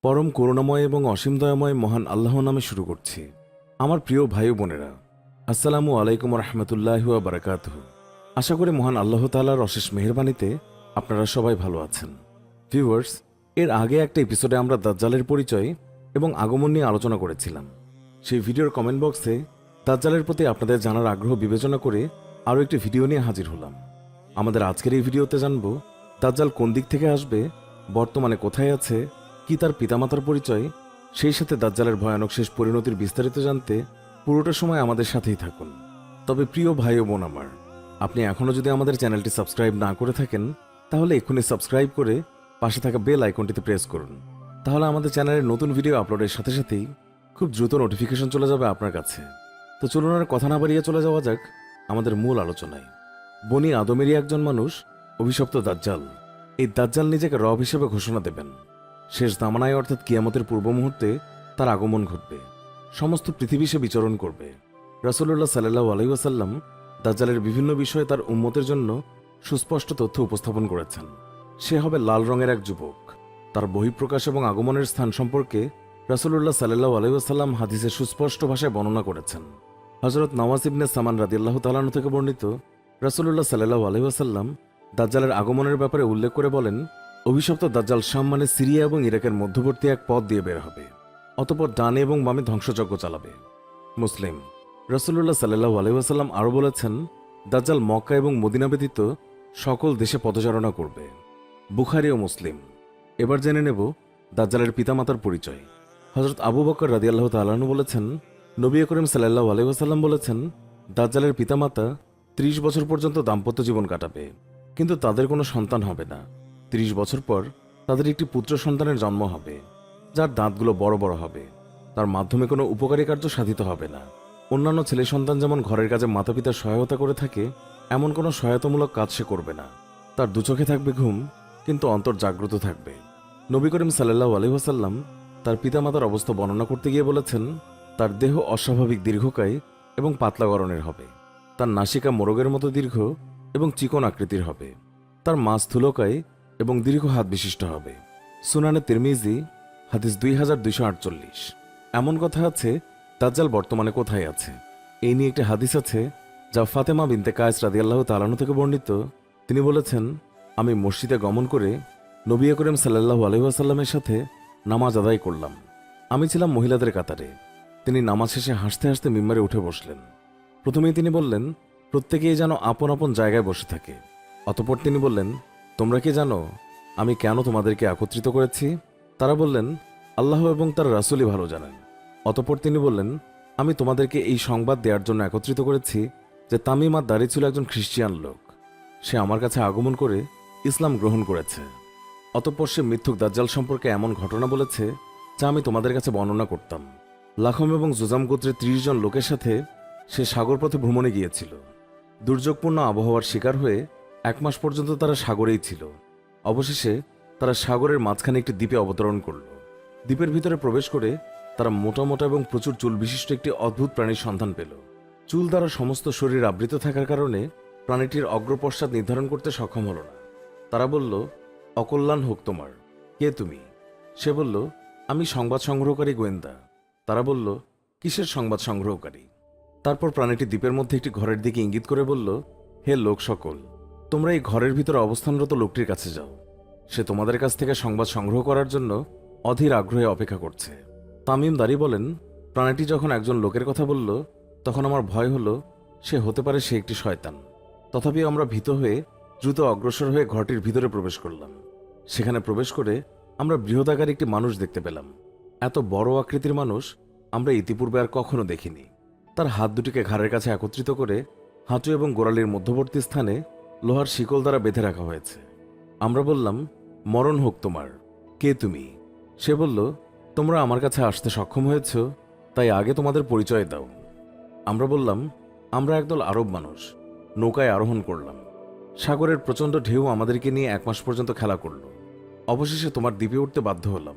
পরম করুণাময় এবং অসীম দয়াময় মহান আল্লাহ নামে শুরু করছি। আমার প্রিয় ভাই ও বোনেরা, আসসালামু আলাইকুম রহমতুল্লাহি ওয়া বারাকাতুহু। আশা করি মহান আল্লাহ তাআলার অশেষ মেহেরবানিতে আপনারা সবাই ভালো আছেন। ভিউয়ার্স, এর আগে একটা এপিসোডে আমরা দাজ্জালের পরিচয় এবং আগমন নিয়ে আলোচনা করেছিলাম। সেই ভিডিওর কমেন্ট বক্সে দাজ্জালের প্রতি আপনাদের জানার আগ্রহ বিবেচনা করে আরও একটি ভিডিও নিয়ে হাজির হলাম। আমাদের আজকের এই ভিডিওতে জানব দাজ্জাল কোন দিক থেকে আসবে, বর্তমানে কোথায় আছে, কি তার পিতামাতার পরিচয়, সেই সাথে দাজ্জালের ভয়ানক শেষ পরিণতির বিস্তারিত জানতে পুরোটা সময় আমাদের সাথেই থাকুন। তবে প্রিয় ভাই ও বোন আমার, আপনি এখনও যদি আমাদের চ্যানেলটি সাবস্ক্রাইব না করে থাকেন তাহলে এক্ষুনি সাবস্ক্রাইব করে পাশে থাকা বেল আইকনটিতে প্রেস করুন। তাহলে আমাদের চ্যানেলের নতুন ভিডিও আপলোডের সাথে সাথেই খুব দ্রুত নোটিফিকেশন চলে যাবে আপনার কাছে। তো চলুন আর কথা না বাড়িয়ে চলে যাওয়া যাক আমাদের মূল আলোচনায়। বনি আদমেরই একজন মানুষ অভিশপ্ত দাজ্জাল। এই দাজ্জাল নিজেকে রব হিসেবে ঘোষণা দেবেন। শেষ দামানায় অর্থাৎ কিয়ামতের পূর্ব মুহূর্তে তার আগমন ঘটবে। সমস্ত পৃথিবী সে বিচরণ করবে। রাসূলুল্লাহ সাল্লাল্লাহু আলাইহি ওয়াসাল্লাম দাজ্জালের বিভিন্ন বিষয়ে তার উম্মতের জন্য সুস্পষ্ট তথ্য উপস্থাপন করেছেন। সে হবে লাল রঙের এক যুবক। তার বহিঃপ্রকাশ এবং আগমনের স্থান সম্পর্কে রাসূলুল্লাহ সাল্লাল্লাহু আলাইহি ওয়াসাল্লাম হাদিসে সুস্পষ্ট ভাষায় বর্ণনা করেছেন। হযরত নওয়াস ইবনে সামান রাদিয়াল্লাহু তাআলা আনহু থেকে বর্ণিত, রাসূলুল্লাহ সাল্লাল্লাহু আলাইহি ওয়াসাল্লাম দাজ্জালের আগমনের ব্যাপারে উল্লেখ করে বলেন, অভিশপ্ত দাজ্জাল শাম মানে সিরিয়া এবং ইরাকের মধ্যবর্তী এক পথ দিয়ে বের হবে। অতঃপর ডানে এবং বামে ধ্বংসযজ্ঞ চালাবে। মুসলিম। রাসূলুল্লাহ সাল্লাল্লাহু আলাইহি ওয়াসাল্লাম আরও বলেছেন, দাজ্জাল মক্কা এবং মদিনা ব্যতীত সকল দেশে পদচারণা করবে। বুখারী ও মুসলিম। এবার জেনে নেব দাজ্জালের পিতামাতার পরিচয়। হযরত আবু বকর রাদিয়াল্লাহু তাআলা আনহু বলেছেন, নবী করিম সাল্লাল্লাহু আলাইহি ওয়াসাল্লাম বলেছেন, দাজ্জালের পিতামাতা ৩০ বছর পর্যন্ত দাম্পত্য জীবন কাটাবে, কিন্তু তাদের কোনো সন্তান হবে না। ৩০ বছর পর তাদের একটি পুত্র সন্তানের জন্ম হবে, যার দাঁতগুলো বড় বড় হবে। তার মাধ্যমে কোনো উপকারী কার্য সাধিত হবে না। অন্যান্য ছেলে সন্তান যেমন ঘরের কাজে মাতা পিতার সহায়তা করে থাকে, এমন কোনো সহায়তামূলক কাজ সে করবে না। তার দু চোখে থাকবে ঘুম, কিন্তু অন্তর জাগ্রত থাকবে। নবী করিম সাল্লাল্লাহু আলাইহি ওয়াসাল্লাম তার পিতামাতার অবস্থা বর্ণনা করতে গিয়ে বলেছেন, তার দেহ অস্বাভাবিক দীর্ঘকায় এবং পাতলা গড়নের হবে। তার নাসিকা মোরগের মতো দীর্ঘ এবং চিকন আকৃতির হবে। তার মা স্থূলকায় এবং দীর্ঘ হাত বিশিষ্ট হবে। সুনানে তিরমিজি, হাদিস 2248। এমন কথা আছে, দাজ্জাল বর্তমানে কোথায় আছে, এই নিয়ে একটি হাদিস আছে যা ফাতেমা বিনতে কায়েস রাদিয়াল্লাহু তাআলা আনহা থেকে বর্ণিত। তিনি বলেছেন, আমি মসজিদে গমন করে নবী করিম সাল্লাল্লাহু আলাইহি ওয়াসাল্লামের সাথে নামাজ আদায় করলাম। আমি ছিলাম মহিলাদের কাতারে। তিনি নামাজ শেষে হাসতে হাসতে মিম্বারে উঠে বসলেন। প্রথমেই তিনি বললেন, প্রত্যেকেই যেন আপন আপন জায়গায় বসে থাকে। অতঃপর তিনি বললেন, তোমরা কি জানো আমি কেন তোমাদেরকে একত্রিত করেছি? তারা বললেন, আল্লাহ এবং তার রাসূলই ভালো জানেন। অতঃপর তিনি বললেন, আমি তোমাদেরকে এই সংবাদ দেওয়ার জন্য একত্রিত করেছি যে তামিম আদ-দারি ছিল একজন খ্রিস্টিয়ান লোক। সে আমার কাছে আগমন করে ইসলাম গ্রহণ করেছে। অতঃপর সে মিথ্যুক দাজ্জাল সম্পর্কে এমন ঘটনা বলেছে যা আমি তোমাদের কাছে বর্ণনা করতাম। লাখম এবং জুজাম গোত্রের ৩০ জন লোকের সাথে সে সাগরপথে ভ্রমণে গিয়েছিল। দুর্যোগপূর্ণ আবহাওয়ার শিকার হয়ে ১ মাস পর্যন্ত তারা সাগরেই ছিল। অবশেষে তারা সাগরের মাঝখানে একটি দ্বীপে অবতরণ করল। দ্বীপের ভিতরে প্রবেশ করে তারা মোটা মোটা এবং প্রচুর চুল বিশিষ্ট একটি অদ্ভুত প্রাণীর সন্ধান পেল। চুল দ্বারা সমস্ত শরীর আবৃত থাকার কারণে প্রাণীটির অগ্রপশ্চাৎ নির্ধারণ করতে সক্ষম হল না। তারা বলল, অকল্যাণ হোক তোমার, কে তুমি? সে বলল, আমি সংবাদ সংগ্রহকারী গোয়েন্দা। তারা বলল, কিসের সংবাদ সংগ্রহকারী? তারপর প্রাণীটি দ্বীপের মধ্যে একটি ঘরের দিকে ইঙ্গিত করে বলল, হে লোক সকল, তোমরা এই ঘরের ভিতরে অবস্থানরত লোকটির কাছে যাও। সে তোমাদের কাছ থেকে সংবাদ সংগ্রহ করার জন্য অধীর আগ্রহে অপেক্ষা করছে। তামিম দারি বলেন, প্রাণীটি যখন একজন লোকের কথা বলল তখন আমার ভয় হলো সে হতে পারে সে একটি শয়তান। তথাপি আমরা ভীত হয়ে দ্রুত অগ্রসর হয়ে ঘরটির ভিতরে প্রবেশ করলাম। সেখানে প্রবেশ করে আমরা বৃহদাকার একটি মানুষ দেখতে পেলাম। এত বড় আকৃতির মানুষ আমরা ইতিপূর্বে আর কখনো দেখিনি। তার হাত দুটিকে ঘাড়ের কাছে একত্রিত করে হাঁটু এবং গোড়ালির মধ্যবর্তী স্থানে লোহার শিকল দ্বারা বেঁধে রাখা হয়েছে। আমরা বললাম, মরণ হোক তোমার, কে তুমি? সে বলল, তোমরা আমার কাছে আসতে সক্ষম হয়েছ, তাই আগে তোমাদের পরিচয় দাও। আমরা বললাম, আমরা একদল আরব মানুষ, নৌকায় আরোহণ করলাম। সাগরের প্রচণ্ড ঢেউ আমাদেরকে নিয়ে ১ মাস পর্যন্ত খেলা করল। অবশেষে তোমার দ্বীপে উঠতে বাধ্য হলাম।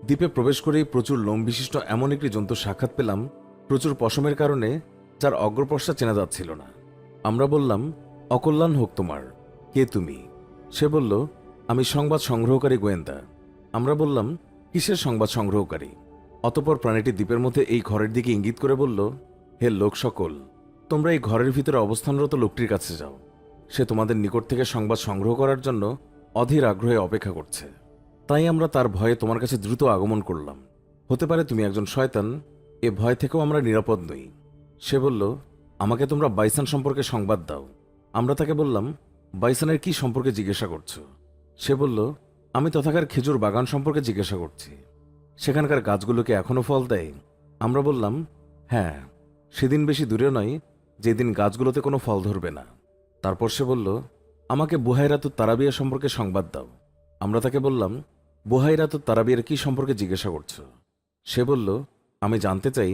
দ্বীপে প্রবেশ করেই প্রচুর লোম বিশিষ্ট এমন একটি জন্তুর সাক্ষাৎ পেলাম, প্রচুর পশমের কারণে যার অগ্রপশ্চাৎ চেনা যাচ্ছিল না। আমরা বললাম, অকল্যাণ হোক তোমার, কে তুমি? সে বলল, আমি সংবাদ সংগ্রহকারী গোয়েন্দা। আমরা বললাম, কিসের সংবাদ সংগ্রহকারী? অতঃপর প্রাণীটি দ্বীপের মধ্যে এই ঘরের দিকে ইঙ্গিত করে বলল, হে লোক সকল, তোমরা এই ঘরের ভিতরে অবস্থানরত লোকটির কাছে যাও। সে তোমাদের নিকট থেকে সংবাদ সংগ্রহ করার জন্য অধীর আগ্রহে অপেক্ষা করছে। তাই আমরা তার ভয়ে তোমার কাছে দ্রুত আগমন করলাম। হতে পারে তুমি একজন শয়তান, এ ভয় থেকেও আমরা নিরাপদ নই। সে বলল, আমাকে তোমরা বাইসান সম্পর্কে সংবাদ দাও। আমরা তাকে বললাম, বাইসানের কি সম্পর্কে জিজ্ঞাসা করছো? সে বলল, আমি তথাকার খেজুর বাগান সম্পর্কে জিজ্ঞাসা করছি। সেখানকার গাছগুলোকে এখনও ফল দেয়? আমরা বললাম, হ্যাঁ, সেদিন বেশি দূরে নয় যেদিন গাছগুলোতে কোনো ফল ধরবে না। তারপর সে বলল, আমাকে বুহাইরাতুত তারাবিয়া সম্পর্কে সংবাদ দাও। আমরা তাকে বললাম, বুহাইরাতুত তারাবিয়ার কি সম্পর্কে জিজ্ঞাসা করছো? সে বলল, আমি জানতে চাই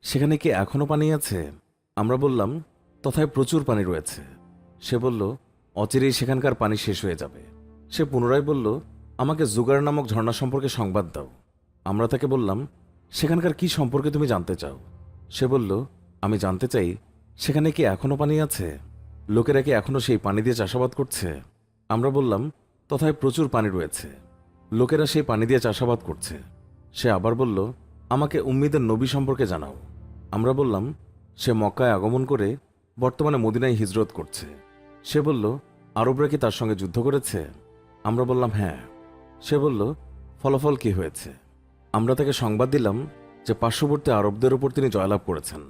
সেখানে কি এখনও পানি আছে? আমরা বললাম, তথায় প্রচুর পানি রয়েছে। সে বলল, অচিরেই সেখানকার পানি শেষ হয়ে যাবে। সে পুনরায় বলল, আমাকে জুগার নামক ঝর্ণা সম্পর্কে সংবাদ দাও। আমরা তাকে বললাম, সেখানকার কি সম্পর্কে তুমি জানতে চাও? সে বলল, আমি জানতে চাই সেখানে কি এখনও পানি আছে? লোকেরা কি এখনও সেই পানি দিয়ে চাষাবাদ করছে? আমরা বললাম, তথায় প্রচুর পানি রয়েছে। লোকেরা সেই পানি দিয়ে চাষাবাদ করছে। সে আবার বলল, আমাকে উম্মিদের নবী সম্পর্কে জানাও। আমরা বললাম, সে মক্কায় আগমন করে বর্তমানে মদিনায় হিজরত করছে। সে বলল, আরবরা কি তার সঙ্গে যুদ্ধ করেছে? আমরা বললাম, হ্যাঁ। সে বলল, ফলাফল কি হয়েছে? আমরা তাকে সংবাদ দিলাম যে পার্শ্ববর্তী আরবদের উপর তিনি জয়লাভ করেছেন,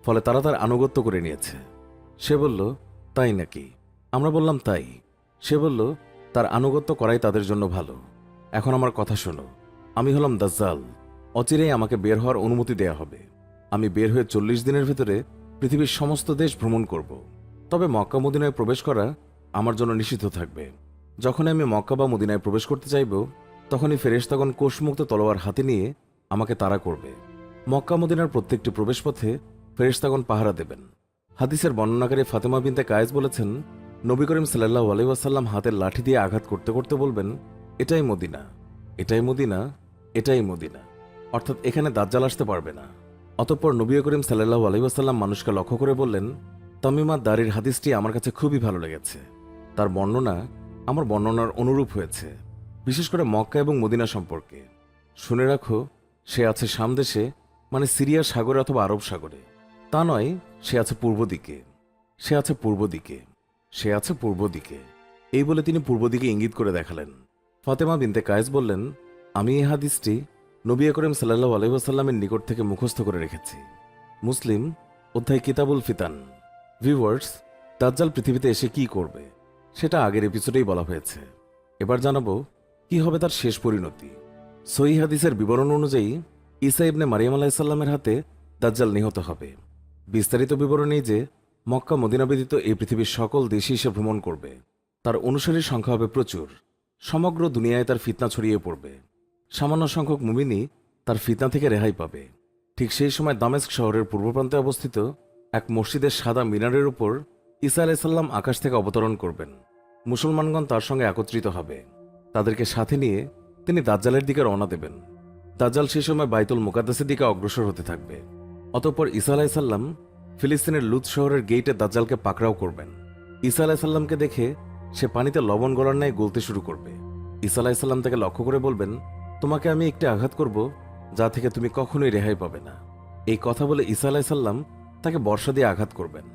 ফলে তারা তার আনুগত্য করে নিয়েছে। সে বলল, তাই নাকি? আমরা বললাম, তাই। সে বলল, তার আনুগত্য করাই তাদের জন্য ভালো। এখন আমার কথা শোনো, আমি হলাম দাজ্জাল। অচিরেই আমাকে বের হওয়ার অনুমতি দেয়া হবে। আমি বের হয়ে 40 দিনের ভেতরে পৃথিবীর সমস্ত দেশ ভ্রমণ করব। তবে মক্কা মদিনায় প্রবেশ করা আমার জন্য নিষিদ্ধ থাকবে। যখনই আমি মক্কা বা মদিনায় প্রবেশ করতে চাইব, তখনই ফেরেশতাগণ কোষমুক্ত তলোয়ার হাতে নিয়ে আমাকে তাড়া করবে। মক্কা মদিনার প্রত্যেকটি প্রবেশপথে ফেরেশতাগণ পাহারা দেবেন। হাদিসের বর্ণনাকারী ফাতেমা বিনতে কায়েস বলেছেন, নবী করিম সাল্লাল্লাহু আলাইহি ওয়াসাল্লাম হাতের লাঠি দিয়ে আঘাত করতে করতে বলবেন, এটাই মদিনা, এটাই মদিনা, এটাই মদিনা। অর্থাৎ এখানে দাজ্জাল আসতে পারবে না। অতঃপর নবী করিম সাল্লাল্লাহু আলাইহি ওয়াসাল্লাম মানুষকে লক্ষ্য করে বললেন, তামিমা দারির হাদিসটি আমার কাছে খুবই ভালো লেগেছে। তার বর্ণনা আমার বর্ণনার অনুরূপ হয়েছে, বিশেষ করে মক্কা এবং মদিনা সম্পর্কে। শুনে রাখো, সে আছে সামদেশে, মানে সিরিয়া সাগরে অথবা আরব সাগরে। তা নয়, সে আছে পূর্ব দিকে, সে আছে পূর্ব দিকে, সে আছে পূর্ব দিকে। এই বলে তিনি পূর্ব দিকে ইঙ্গিত করে দেখালেন। ফাতেমা বিনতে কায়েস বললেন, আমি এই হাদিসটি নবী করিম সাল্লাল্লাহু আলাইহি ওয়াসাল্লামের নিকট থেকে মুখস্থ করে রেখেছি। মুসলিম অধ্যায় কিতাবুল ফিতান। ভিউয়ার্স, দাজ্জাল পৃথিবীতে এসে কি করবে সেটা আগের এপিসোডেই বলা হয়েছে। এবার জানাবো কি হবে তার শেষ পরিণতি। সহিহ হাদিসের বিবরণ অনুযায়ী ঈসা ইবনে মারিয়াম আলাইহিস সালামের হাতে দাজ্জাল নিহত হবে। বিস্তারিত বিবরণ এই যে, মক্কা মদিনা ব্যতীত এই পৃথিবীর সকল দেশে এসে ভ্রমণ করবে। তার অনুসারীর সংখ্যা হবে প্রচুর। সমগ্র দুনিয়ায় তার ফিতনা ছড়িয়ে পড়বে। সামান্য সংখ্যক মুমিনই তার ফিতনা থেকে রেহাই পাবে। ঠিক সেই সময় দামেস্ক শহরের পূর্ব প্রান্তে অবস্থিত এক মসজিদের সাদা মিনারের উপর ঈসা আলাইহিস সালাম আকাশ থেকে অবতরণ করবেন। মুসলমানগণ তার সঙ্গে একত্রিত হবে। তাদেরকে সাথে নিয়ে তিনি দাজ্জালের দিকে রওনা দেবেন। দাজ্জাল সেই সময় বাইতুল মুকাদ্দাসের দিকে অগ্রসর হতে থাকবে। অতঃপর ঈসা আলাইহিস সালাম ফিলিস্তিনের লুত শহরের গেইটে দাজ্জালকে পাকড়াও করবেন। ঈসা আলাইহিস সালামকে দেখে সে পানিতে লবণ গলার ন্যায় গলতে শুরু করবে। ঈসা আলাইহিস সালাম তাকে লক্ষ্য করে বলবেন, তোমাকে আমি একটি আঘাত করব যা থেকে তুমি কখনোই রেহাই পাবে না। এই কথা বলে ঈসা আলাইহিস সালাম তাকে বর্ষা দিয়ে আঘাত করবেন।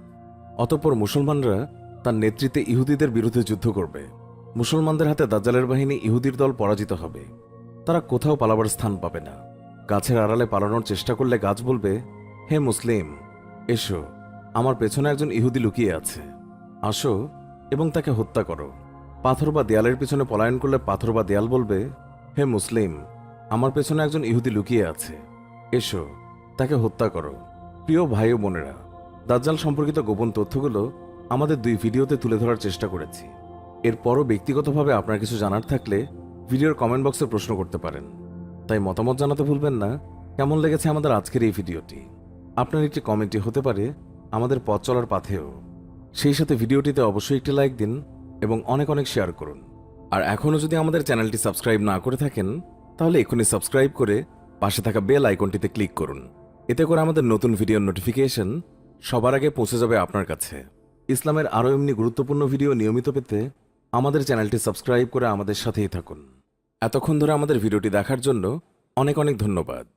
অতঃপর মুসলমানরা তার নেতৃত্বে ইহুদিদের বিরুদ্ধে যুদ্ধ করবে। মুসলমানদের হাতে দাজ্জালের বাহিনী ইহুদির দল পরাজিত হবে। তারা কোথাও পালাবার স্থান পাবে না। গাছের আড়ালে পালানোর চেষ্টা করলে গাছ বলবে, হে মুসলিম, এসো, আমার পেছনে একজন ইহুদি লুকিয়ে আছে, আসো এবং তাকে হত্যা করো। পাথর বা দেয়ালের পিছনে পলায়ন করলে পাথর বা দেয়াল বলবে, হে মুসলিম, আমার পেছনে একজন ইহুদি লুকিয়ে আছে, এসো, তাকে হত্যা করো। প্রিয় ভাই ও বোনেরা, দাজ্জাল সম্পর্কিত গোপন তথ্যগুলো আমাদের 2 ভিডিওতে তুলে ধরার চেষ্টা করেছি। এরপরও ব্যক্তিগতভাবে আপনার কিছু জানার থাকলে ভিডিওর কমেন্ট বক্সে প্রশ্ন করতে পারেন। তাই মতামত জানাতে ভুলবেন না কেমন লেগেছে আমাদের আজকের এই ভিডিওটি। আপনার একটি কমেন্টই হতে পারে আমাদের পথ চলার পাথেও। সেই সাথে ভিডিওটিতে অবশ্যই একটি লাইক দিন এবং অনেক অনেক শেয়ার করুন। আর এখনও যদি আমাদের চ্যানেলটি সাবস্ক্রাইব না করে থাকেন, তাহলে এখনই সাবস্ক্রাইব করে পাশে থাকা বেল আইকনটিতে ক্লিক করুন। এতে করে আমাদের নতুন ভিডিওর নোটিফিকেশন সবার আগে পৌঁছে যাবে আপনার কাছে। ইসলামের আরও এমনি গুরুত্বপূর্ণ ভিডিও নিয়মিত পেতে আমাদের চ্যানেলটি সাবস্ক্রাইব করে আমাদের সাথেই থাকুন। এতক্ষণ ধরে আমাদের ভিডিওটি দেখার জন্য অনেক অনেক ধন্যবাদ।